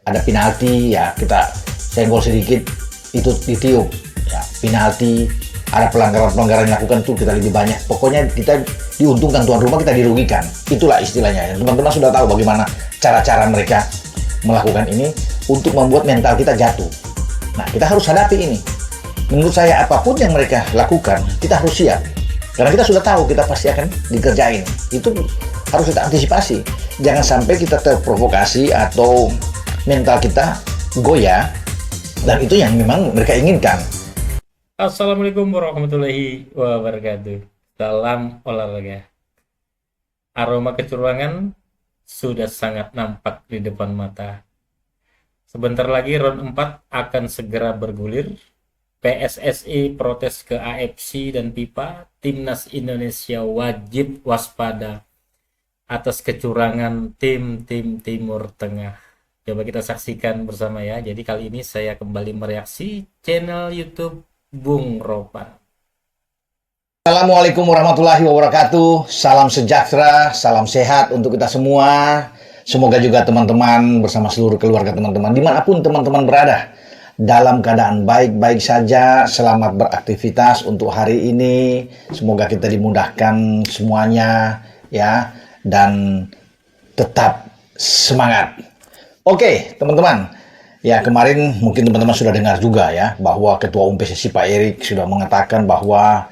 ada penalti ya kita senggol sedikit itu ditiup ya, penalti, ada pelanggaran-pelanggaran yang dilakukan tuh kita lebih banyak. Pokoknya kita diuntungkan, tuan rumah kita dirugikan. Itulah istilahnya. Teman-teman sudah tahu bagaimana cara-cara mereka melakukan ini untuk membuat mental kita jatuh. Nah, kita harus hadapi ini. Menurut saya apapun yang mereka lakukan, kita harus siap. Karena kita sudah tahu kita pasti akan dikerjain. Itu harus kita antisipasi. Jangan sampai kita terprovokasi atau mental kita goyah. Dan itu yang memang mereka inginkan. Assalamualaikum warahmatullahi wabarakatuh. Salam olahraga. Aroma kecurangan sudah sangat nampak di depan mata. Sebentar lagi round 4 akan segera bergulir. PSSI protes ke AFC dan FIFA. Timnas Indonesia wajib waspada atas kecurangan tim-tim Timur Tengah. Coba kita saksikan bersama ya. Jadi kali ini saya kembali mereaksi channel YouTube Bung Ropan. Assalamualaikum warahmatullahi wabarakatuh. Salam sejahtera, salam sehat untuk kita semua. Semoga juga teman-teman bersama seluruh keluarga teman-teman, dimanapun teman-teman berada, dalam keadaan baik-baik saja. Selamat beraktivitas untuk hari ini. Semoga kita dimudahkan semuanya ya, dan tetap semangat. Oke, teman-teman. Ya, kemarin mungkin teman-teman sudah dengar juga ya, bahwa Ketua Umum PSSI Pak Erik sudah mengatakan bahwa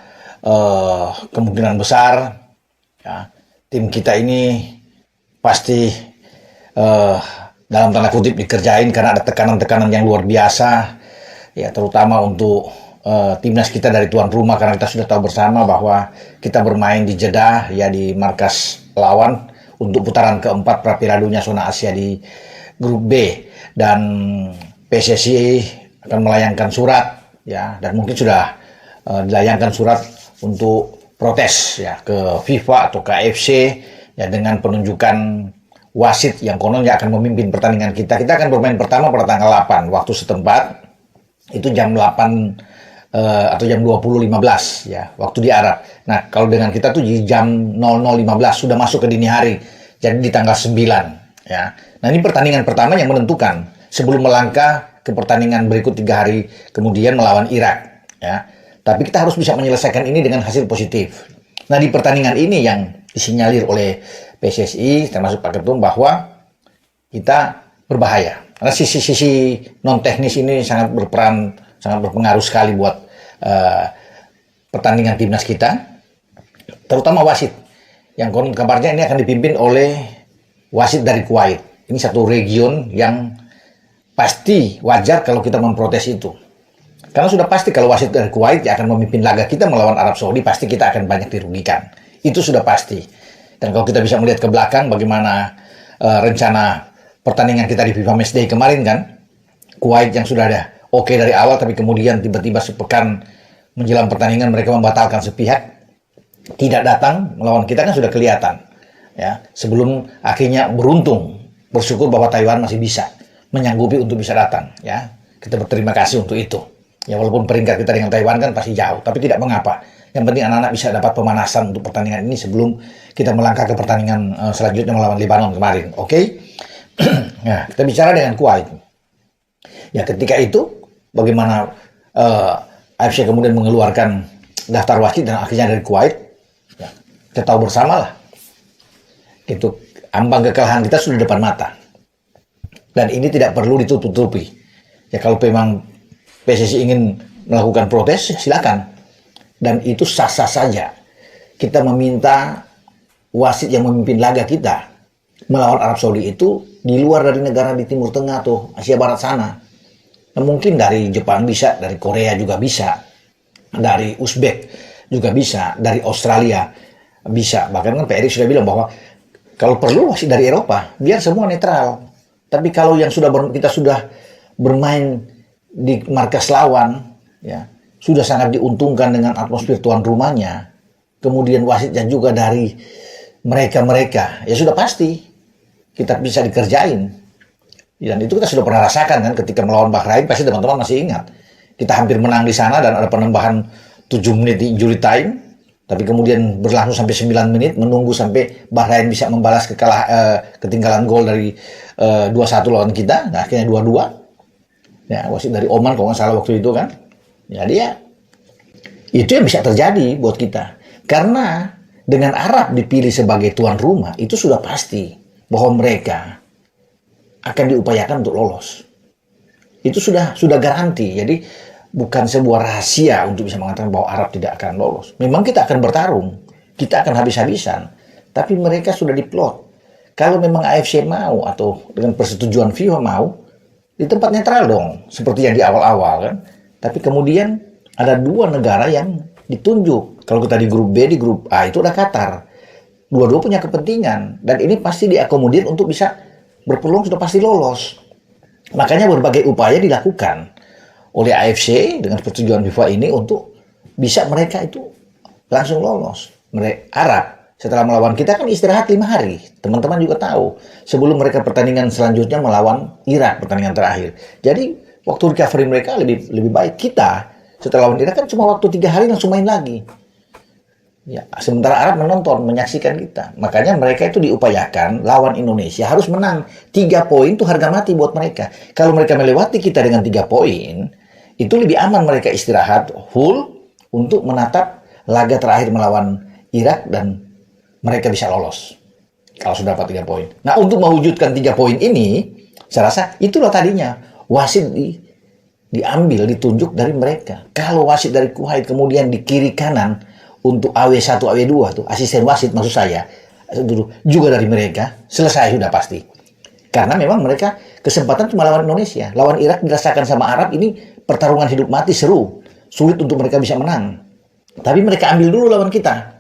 kemungkinan besar ya, tim kita ini pasti dalam tanda kutip dikerjain karena ada tekanan-tekanan yang luar biasa ya, terutama untuk timnas kita dari tuan rumah, karena kita sudah tahu bersama bahwa kita bermain di Jeddah ya, di markas lawan untuk putaran keempat Piala Dunia zona Asia di grup B, dan PSSI akan melayangkan surat ya, dan mungkin sudah dilayangkan surat untuk protes ya ke FIFA atau ke AFC ya, dengan penunjukan wasit yang kononnya akan memimpin pertandingan kita. Kita akan bermain pertama pada tanggal 8 waktu setempat, itu jam 8 atau jam 20.15 ya, waktu di Arab. Nah, kalau dengan kita tuh di jam 00.15 sudah masuk ke dini hari, jadi di tanggal 9 ya. Nah, ini pertandingan pertama yang menentukan sebelum melangkah ke pertandingan berikut 3 hari kemudian melawan Irak ya. Tapi kita harus bisa menyelesaikan ini dengan hasil positif. Nah, di pertandingan ini yang disinyalir oleh PSSI termasuk Pak Ketum bahwa kita berbahaya. Karena sisi-sisi non teknis ini sangat berperan, sangat berpengaruh sekali buat pertandingan timnas kita, terutama wasit. Yang konon kabarnya ini akan dipimpin oleh wasit dari Kuwait. Ini satu region yang pasti wajar kalau kita memprotes itu. Karena sudah pasti kalau wasit dari Kuwait yang akan memimpin laga kita melawan Arab Saudi, pasti kita akan banyak dirugikan. Itu sudah pasti. Dan kalau kita bisa melihat ke belakang bagaimana rencana pertandingan kita di FIFA Matchday kemarin kan, Kuwait yang sudah ada oke dari awal, tapi kemudian tiba-tiba sepekan menjelang pertandingan mereka membatalkan sepihak, tidak datang melawan kita kan sudah kelihatan. Ya, sebelum akhirnya beruntung, bersyukur bahwa Taiwan masih bisa menyanggupi untuk bisa datang ya. Kita berterima kasih untuk itu. Ya, walaupun peringkat kita dengan Taiwan kan pasti jauh, tapi tidak mengapa. Yang penting anak-anak bisa dapat pemanasan untuk pertandingan ini sebelum kita melangkah ke pertandingan selanjutnya melawan Lebanon kemarin. Oke? Nah, kita bicara dengan Kuwait. Ya, ketika itu bagaimana AFC kemudian mengeluarkan daftar wasit dan akhirnya dari Kuwait. Ya, kita tahu bersama lah. Itu ambang kekalahan kita sudah di depan mata. Dan ini tidak perlu ditutup-tutupi. Ya, kalau memang PSSI ingin melakukan protes, silakan. Dan itu sah-sah saja. Kita meminta wasit yang memimpin laga kita melawan Arab Saudi itu di luar dari negara di Timur Tengah atau Asia Barat sana. Nah, mungkin dari Jepang bisa, dari Korea juga bisa, dari Uzbek juga bisa, dari Australia bisa. Bahkan kan Pak Erik sudah bilang bahwa kalau perlu wasit dari Eropa, biar semua netral. Tapi kalau yang kita sudah bermain di markas lawan, ya sudah sangat diuntungkan dengan atmosfer tuan rumahnya. Kemudian wasitnya juga dari mereka-mereka, ya sudah pasti kita bisa dikerjain. Dan itu kita sudah pernah rasakan kan ketika melawan Bahrain, pasti teman-teman masih ingat. Kita hampir menang di sana dan ada penambahan 7 menit di injury time. Tapi kemudian berlangsung sampai 9 menit, menunggu sampai Bahrain bisa membalas ketinggalan gol dari 2-1 lawan kita, nah akhirnya 2-2. Ya, wasit dari Oman kalau nggak salah waktu itu kan. Jadi ya, itu yang bisa terjadi buat kita. Karena dengan Arab dipilih sebagai tuan rumah, itu sudah pasti bahwa mereka akan diupayakan untuk lolos. Itu sudah garanti. Jadi bukan sebuah rahasia untuk bisa mengatakan bahwa Arab tidak akan lolos. Memang kita akan bertarung, kita akan habis-habisan. Tapi mereka sudah diplot. Kalau memang AFC mau atau dengan persetujuan FIFA mau, di tempat netral dong, seperti yang di awal-awal kan. Tapi kemudian ada 2 negara yang ditunjuk. Kalau kita di grup B, di grup A itu ada Qatar. Dua-dua punya kepentingan dan ini pasti diakomodir untuk bisa berpeluang sudah pasti lolos. Makanya berbagai upaya dilakukan oleh AFC dengan persetujuan FIFA ini untuk bisa mereka itu langsung lolos. Mereka Arab setelah melawan kita kan istirahat 5 hari. Teman-teman juga tahu. Sebelum mereka pertandingan selanjutnya melawan Irak pertandingan terakhir. Jadi waktu recovery mereka lebih baik. Kita setelah lawan Irak kan cuma waktu 3 hari langsung main lagi. Ya, sementara Arab menonton, menyaksikan kita. Makanya mereka itu diupayakan lawan Indonesia harus menang. 3 poin itu harga mati buat mereka. Kalau mereka melewati kita dengan 3 poin, itu lebih aman mereka istirahat full untuk menatap laga terakhir melawan Irak dan mereka bisa lolos kalau sudah dapat 3 poin. Nah, untuk mewujudkan 3 poin ini, saya rasa itulah tadinya wasit diambil, ditunjuk dari mereka. Kalau wasit dari Kuwait kemudian di kiri kanan untuk AW1, AW2 tuh asisten wasit maksud saya juga dari mereka, selesai sudah pasti. Karena memang mereka kesempatan cuma lawan Indonesia. Lawan Irak dirasakan sama Arab ini pertarungan hidup mati seru. Sulit untuk mereka bisa menang. Tapi mereka ambil dulu lawan kita.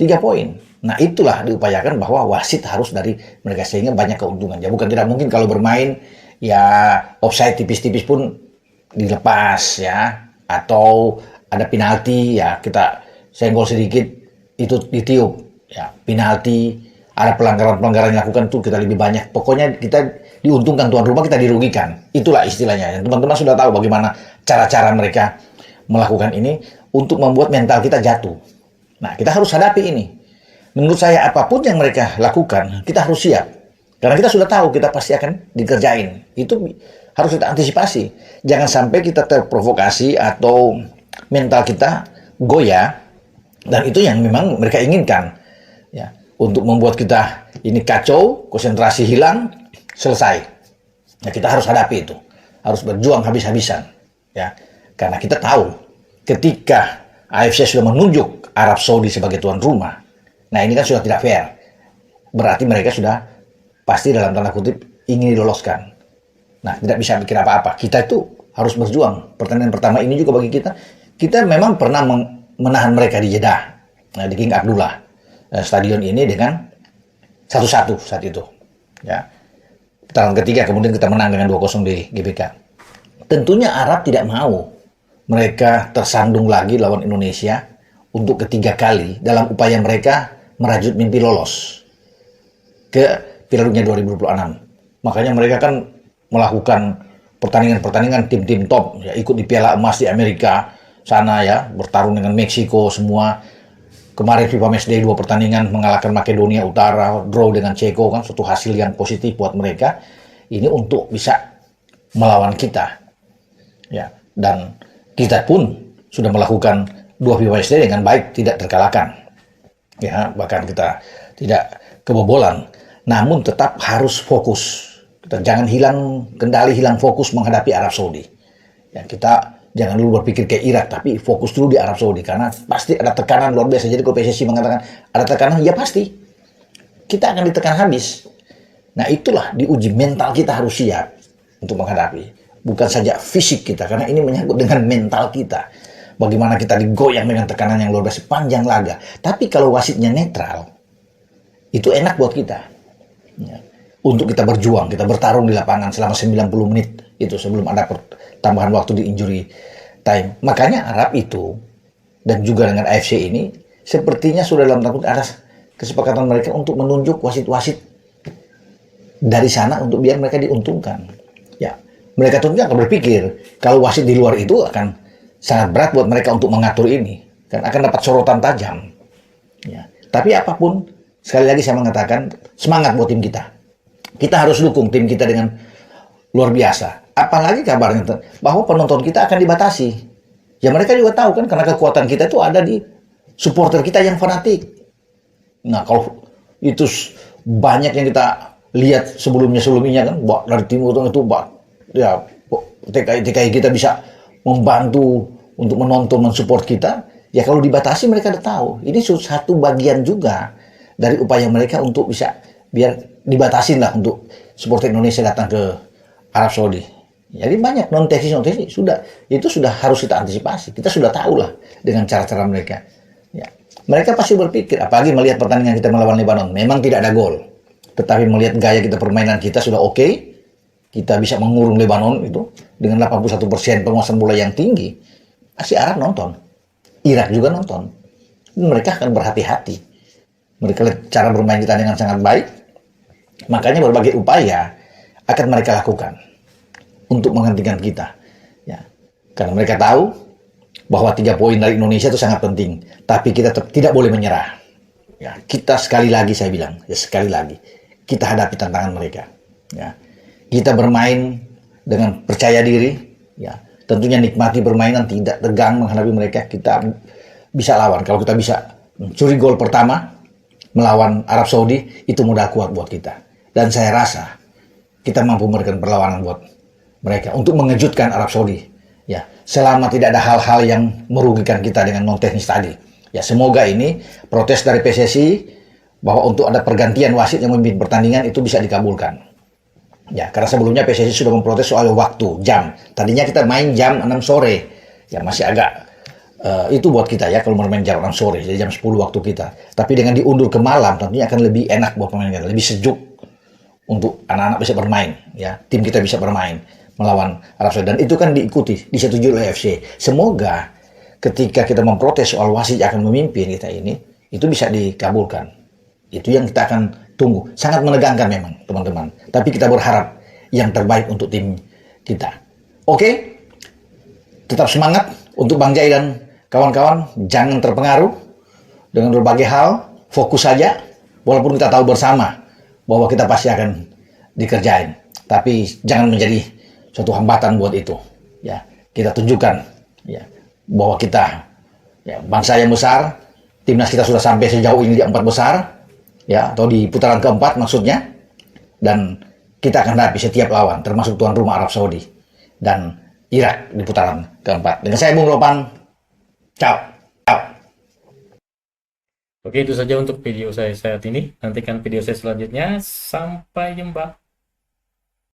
3 poin. Nah itulah diupayakan bahwa wasit harus dari mereka sehingga banyak keuntungan. Ya bukan tidak mungkin kalau bermain ya offside tipis-tipis pun dilepas ya. Atau ada penalti ya kita senggol sedikit itu ditiup. Ya penalti, ada pelanggaran-pelanggaran yang dilakukan tuh kita lebih banyak. Pokoknya kita diuntungkan tuan rumah, kita dirugikan. Itulah istilahnya. Teman-teman sudah tahu bagaimana cara-cara mereka melakukan ini untuk membuat mental kita jatuh. Nah, kita harus hadapi ini. Menurut saya apapun yang mereka lakukan, kita harus siap. Karena kita sudah tahu kita pasti akan dikerjain. Itu harus kita antisipasi. Jangan sampai kita terprovokasi atau mental kita goyah. Dan itu yang memang mereka inginkan. Ya, untuk membuat kita ini kacau, konsentrasi hilang, selesai. Ya, kita harus hadapi itu. Harus berjuang habis-habisan. Ya, karena kita tahu ketika AFC sudah menunjuk Arab Saudi sebagai tuan rumah, nah ini kan sudah tidak fair. Berarti mereka sudah pasti dalam tanda kutip ingin diloloskan. Nah, tidak bisa bikin apa-apa. Kita itu harus berjuang. Pertandingan pertama ini juga bagi kita, kita memang pernah menahan mereka di Jeddah, nah, di King Abdullah stadion ini dengan 1-1 saat itu. Ya. Tahun ketiga kemudian kita menang dengan 2-0 di GBK. Tentunya Arab tidak mau mereka tersandung lagi lawan Indonesia untuk ketiga kali dalam upaya mereka merajut mimpi lolos ke Piala Dunia 2026. Makanya mereka kan melakukan pertandingan-pertandingan tim-tim top, ya, ikut di Piala Emas di Amerika sana ya, bertarung dengan Meksiko semua. Kemarin FIFA Matchday 2 pertandingan mengalahkan Makedonia Utara, draw dengan Ceko kan suatu hasil yang positif buat mereka. Ini untuk bisa melawan kita. Ya, dan kita pun sudah melakukan 2 FIFA Matchday dengan baik, tidak terkalahkan. Ya, bahkan kita tidak kebobolan. Namun tetap harus fokus. Kita jangan hilang kendali, hilang fokus menghadapi Arab Saudi. Ya, kita jangan dulu berpikir kayak Irak, tapi fokus dulu di Arab Saudi. Karena pasti ada tekanan luar biasa. Jadi kalau PSSI mengatakan ada tekanan, ya pasti. Kita akan ditekan habis. Nah itulah diuji mental kita harus siap untuk menghadapi. Bukan saja fisik kita, karena ini menyangkut dengan mental kita. Bagaimana kita digoyang dengan tekanan yang luar biasa panjang laga. Tapi kalau wasitnya netral, itu enak buat kita. Ya. Untuk kita berjuang, kita bertarung di lapangan selama 90 menit. Itu sebelum ada tambahan waktu di injury time. Makanya Arab itu, dan juga dengan AFC ini, sepertinya sudah dalam tanda kutip ada kesepakatan mereka untuk menunjuk wasit-wasit dari sana untuk biar mereka diuntungkan. Ya, mereka tentunya akan berpikir kalau wasit di luar itu akan sangat berat buat mereka untuk mengatur ini, kan akan dapat sorotan tajam. Ya. Tapi apapun, sekali lagi saya mengatakan semangat buat tim kita. Kita harus dukung tim kita dengan luar biasa. Apalagi kabarnya bahwa penonton kita akan dibatasi. Ya mereka juga tahu kan karena kekuatan kita itu ada di supporter kita yang fanatik. Nah kalau itu banyak yang kita lihat sebelumnya kan, dari timur itu ya TKI kita bisa membantu untuk menonton, mensupport kita. Ya kalau dibatasi mereka udah tahu. Ini satu bagian juga dari upaya mereka untuk bisa biar dibatasin lah untuk supporter Indonesia datang ke Arab Saudi. Jadi banyak non teknis itu sudah harus kita antisipasi. Kita sudah tahu lah dengan cara-cara mereka. Ya. Mereka pasti berpikir, apalagi melihat pertandingan kita melawan Lebanon, memang tidak ada gol. Tetapi melihat gaya kita permainan kita sudah oke, kita bisa mengurung Lebanon itu dengan 81% penguasaan bola yang tinggi. Pasti Arab nonton, Irak juga nonton. Mereka akan berhati-hati. Mereka lihat cara bermain kita dengan sangat baik. Makanya berbagai upaya akan mereka lakukan untuk menghentikan kita. Ya. Karena mereka tahu bahwa 3 poin dari Indonesia itu sangat penting. Tapi kita tidak boleh menyerah. Ya, kita sekali lagi saya bilang, ya sekali lagi, kita hadapi tantangan mereka. Ya. Kita bermain dengan percaya diri, ya. Tentunya nikmati permainan, tidak tegang menghadapi mereka. Kita bisa lawan. Kalau kita bisa mencuri gol pertama melawan Arab Saudi, itu modal kuat buat kita. Dan saya rasa kita mampu memberikan perlawanan buat mereka untuk mengejutkan Arab Saudi. Ya, selama tidak ada hal-hal yang merugikan kita dengan non teknis tadi. Ya, semoga ini protes dari PSSI bahwa untuk ada pergantian wasit yang memimpin pertandingan itu bisa dikabulkan. Ya, karena sebelumnya PSSI sudah memprotes soal waktu, jam. Tadinya kita main jam 6 sore. Ya, masih agak itu buat kita ya kalau bermain jam 6 sore, jadi jam 10 waktu kita. Tapi dengan diundur ke malam tentunya akan lebih enak buat pemain kita, lebih sejuk untuk anak-anak bisa bermain, ya. Tim kita bisa bermain melawan Arab Saudi dan itu kan diikuti, disetujui oleh AFC. Semoga ketika kita memprotes soal wasit yang akan memimpin kita ini, itu bisa dikabulkan. Itu yang kita akan tunggu. Sangat menegangkan memang, teman-teman. Tapi kita berharap yang terbaik untuk tim kita. Oke? Tetap semangat untuk Bang Jai dan kawan-kawan. Jangan terpengaruh dengan berbagai hal. Fokus saja. Walaupun kita tahu bersama bahwa kita pasti akan dikerjain. Tapi jangan menjadi suatu hambatan buat itu. Ya, kita tunjukkan ya bahwa kita ya, bangsa yang besar. Timnas kita sudah sampai sejauh ini di 4 besar. Ya, atau di putaran keempat maksudnya, dan kita akan hadapi setiap lawan termasuk tuan rumah Arab Saudi dan Irak di putaran keempat. Dengan saya Bung Lopan, ciao. Oke, itu saja untuk video saya saat ini. Nantikan video saya selanjutnya. Sampai jumpa.